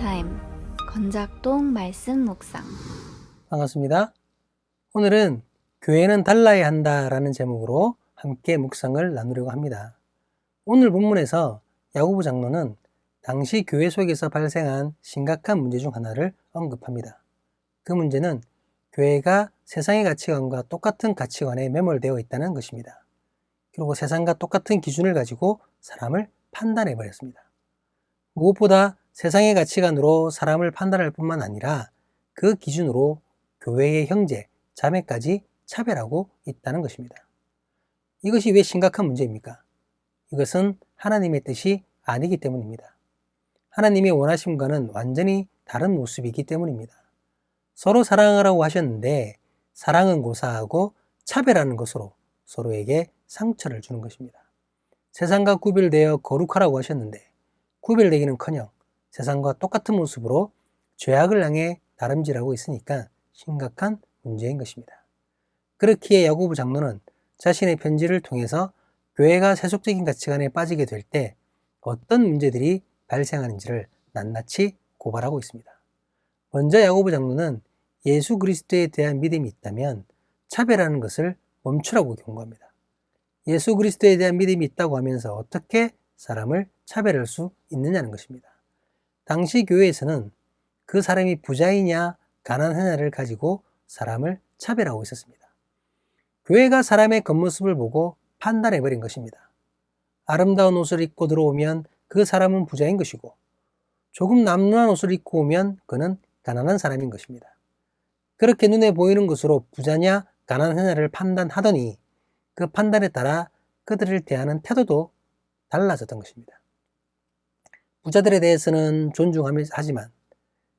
타임 건작동 말씀 묵상. 반갑습니다. 오늘은 교회는 달라야 한다라는 제목으로 함께 묵상을 나누려고 합니다. 오늘 본문에서 야고보 장로는 당시 교회 속에서 발생한 심각한 문제 중 하나를 언급합니다. 그 문제는 교회가 세상의 가치관과 똑같은 가치관에 매몰되어 있다는 것입니다. 그리고 세상과 똑같은 기준을 가지고 사람을 판단해버렸습니다. 무엇보다 세상의 가치관으로 사람을 판단할 뿐만 아니라 그 기준으로 교회의 형제, 자매까지 차별하고 있다는 것입니다. 이것이 왜 심각한 문제입니까? 이것은 하나님의 뜻이 아니기 때문입니다. 하나님의 원하심과는 완전히 다른 모습이기 때문입니다. 서로 사랑하라고 하셨는데 사랑은 고사하고 차별하는 것으로 서로에게 상처를 주는 것입니다. 세상과 구별되어 거룩하라고 하셨는데 구별되기는커녕 세상과 똑같은 모습으로 죄악을 향해 다름질하고 있으니까 심각한 문제인 것입니다. 그렇기에 야고보 장로는 자신의 편지를 통해서 교회가 세속적인 가치관에 빠지게 될 때 어떤 문제들이 발생하는지를 낱낱이 고발하고 있습니다. 먼저 야고보 장로는 예수 그리스도에 대한 믿음이 있다면 차별하는 것을 멈추라고 경고합니다. 예수 그리스도에 대한 믿음이 있다고 하면서 어떻게 사람을 차별할 수 있느냐는 것입니다. 당시 교회에서는 그 사람이 부자이냐 가난하냐를 가지고 사람을 차별하고 있었습니다. 교회가 사람의 겉모습을 보고 판단해버린 것입니다. 아름다운 옷을 입고 들어오면 그 사람은 부자인 것이고 조금 남루한 옷을 입고 오면 그는 가난한 사람인 것입니다. 그렇게 눈에 보이는 것으로 부자냐 가난하냐를 판단하더니 그 판단에 따라 그들을 대하는 태도도 달라졌던 것입니다. 부자들에 대해서는 존중하지만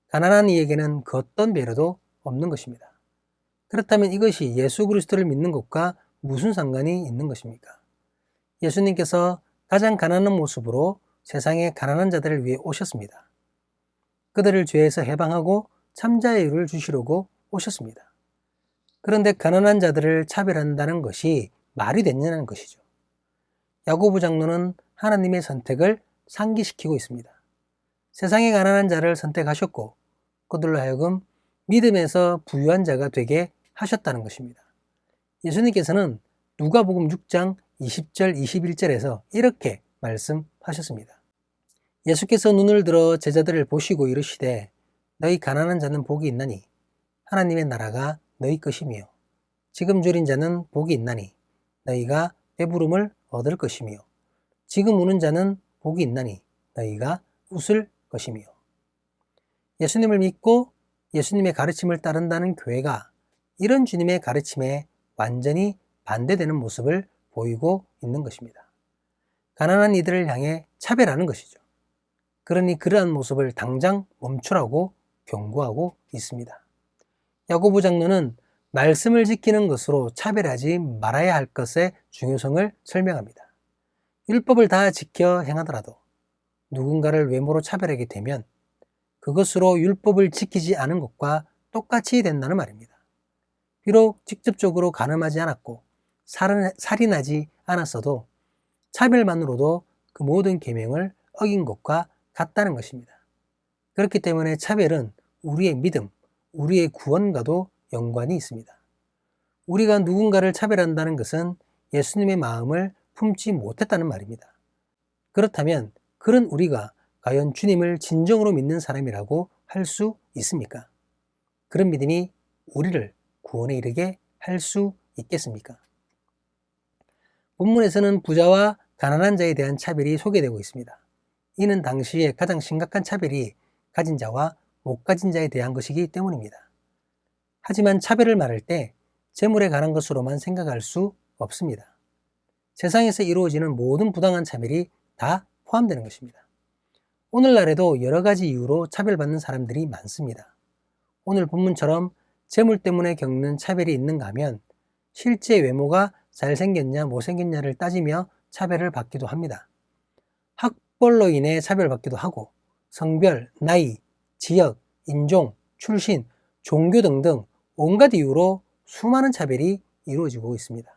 가난한 이에게는 그 어떤 배려도 없는 것입니다. 그렇다면 이것이 예수 그리스도를 믿는 것과 무슨 상관이 있는 것입니까? 예수님께서 가장 가난한 모습으로 세상의 가난한 자들을 위해 오셨습니다. 그들을 죄에서 해방하고 참자유를 주시려고 오셨습니다. 그런데 가난한 자들을 차별한다는 것이 말이 되느냐는 것이죠. 야고보 장로는 하나님의 선택을 상기시키고 있습니다. 세상의 가난한 자를 선택하셨고 그들로 하여금 믿음에서 부유한 자가 되게 하셨다는 것입니다. 예수님께서는 누가복음 6장 20절 21절에서 이렇게 말씀하셨습니다. 예수께서 눈을 들어 제자들을 보시고 이르시되 너희 가난한 자는 복이 있나니 하나님의 나라가 너희 것이며 지금 줄인 자는 복이 있나니 너희가 배부름을 얻을 것이며 지금 우는 자는 복이 있나니 너희가 웃을 것이며. 예수님을 믿고 예수님의 가르침을 따른다는 교회가 이런 주님의 가르침에 완전히 반대되는 모습을 보이고 있는 것입니다. 가난한 이들을 향해 차별하는 것이죠. 그러니 그러한 모습을 당장 멈추라고 경고하고 있습니다. 야고보 장로는 말씀을 지키는 것으로 차별하지 말아야 할 것의 중요성을 설명합니다. 율법을 다 지켜 행하더라도 누군가를 외모로 차별하게 되면 그것으로 율법을 지키지 않은 것과 똑같이 된다는 말입니다. 비록 직접적으로 간음하지 않았고 살인하지 않았어도 차별만으로도 그 모든 계명을 어긴 것과 같다는 것입니다. 그렇기 때문에 차별은 우리의 믿음, 우리의 구원과도 연관이 있습니다. 우리가 누군가를 차별한다는 것은 예수님의 마음을 품지 못했다는 말입니다. 그렇다면 그런 우리가 과연 주님을 진정으로 믿는 사람이라고 할 수 있습니까? 그런 믿음이 우리를 구원에 이르게 할 수 있겠습니까? 본문에서는 부자와 가난한 자에 대한 차별이 소개되고 있습니다. 이는 당시에 가장 심각한 차별이 가진 자와 못 가진 자에 대한 것이기 때문입니다. 하지만 차별을 말할 때 재물에 관한 것으로만 생각할 수 없습니다. 세상에서 이루어지는 모든 부당한 차별이 다 포함되는 것입니다. 오늘날에도 여러 가지 이유로 차별받는 사람들이 많습니다. 오늘 본문처럼 재물 때문에 겪는 차별이 있는가 하면 실제 외모가 잘생겼냐 못생겼냐를 따지며 차별을 받기도 합니다. 학벌로 인해 차별받기도 하고 성별, 나이, 지역, 인종, 출신, 종교 등등 온갖 이유로 수많은 차별이 이루어지고 있습니다.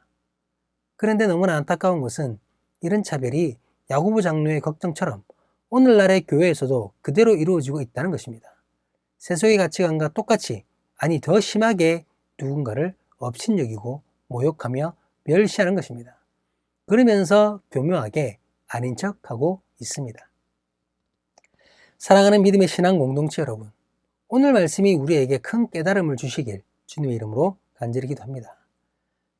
그런데 너무나 안타까운 것은 이런 차별이 야고보 장로의 걱정처럼 오늘날의 교회에서도 그대로 이루어지고 있다는 것입니다. 세속의 가치관과 똑같이, 아니 더 심하게 누군가를 업신여기고 모욕하며 멸시하는 것입니다. 그러면서 교묘하게 아닌 척하고 있습니다. 사랑하는 믿음의 신앙 공동체 여러분, 오늘 말씀이 우리에게 큰 깨달음을 주시길 주님의 이름으로 간절히 기도합니다.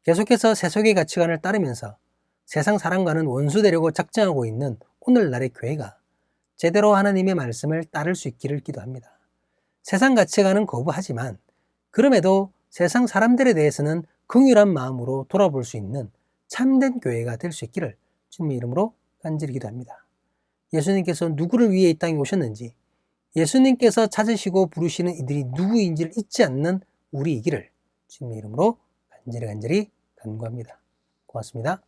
계속해서 세속의 가치관을 따르면서 세상 사람과는 원수되려고 작정하고 있는 오늘날의 교회가 제대로 하나님의 말씀을 따를 수 있기를 기도합니다. 세상 가치관은 거부하지만 그럼에도 세상 사람들에 대해서는 긍휼한 마음으로 돌아볼 수 있는 참된 교회가 될 수 있기를 주님의 이름으로 간절히 기도합니다. 예수님께서 누구를 위해 이 땅에 오셨는지, 예수님께서 찾으시고 부르시는 이들이 누구인지를 잊지 않는 우리이기를 주님의 이름으로 간절히 간구합니다. 고맙습니다.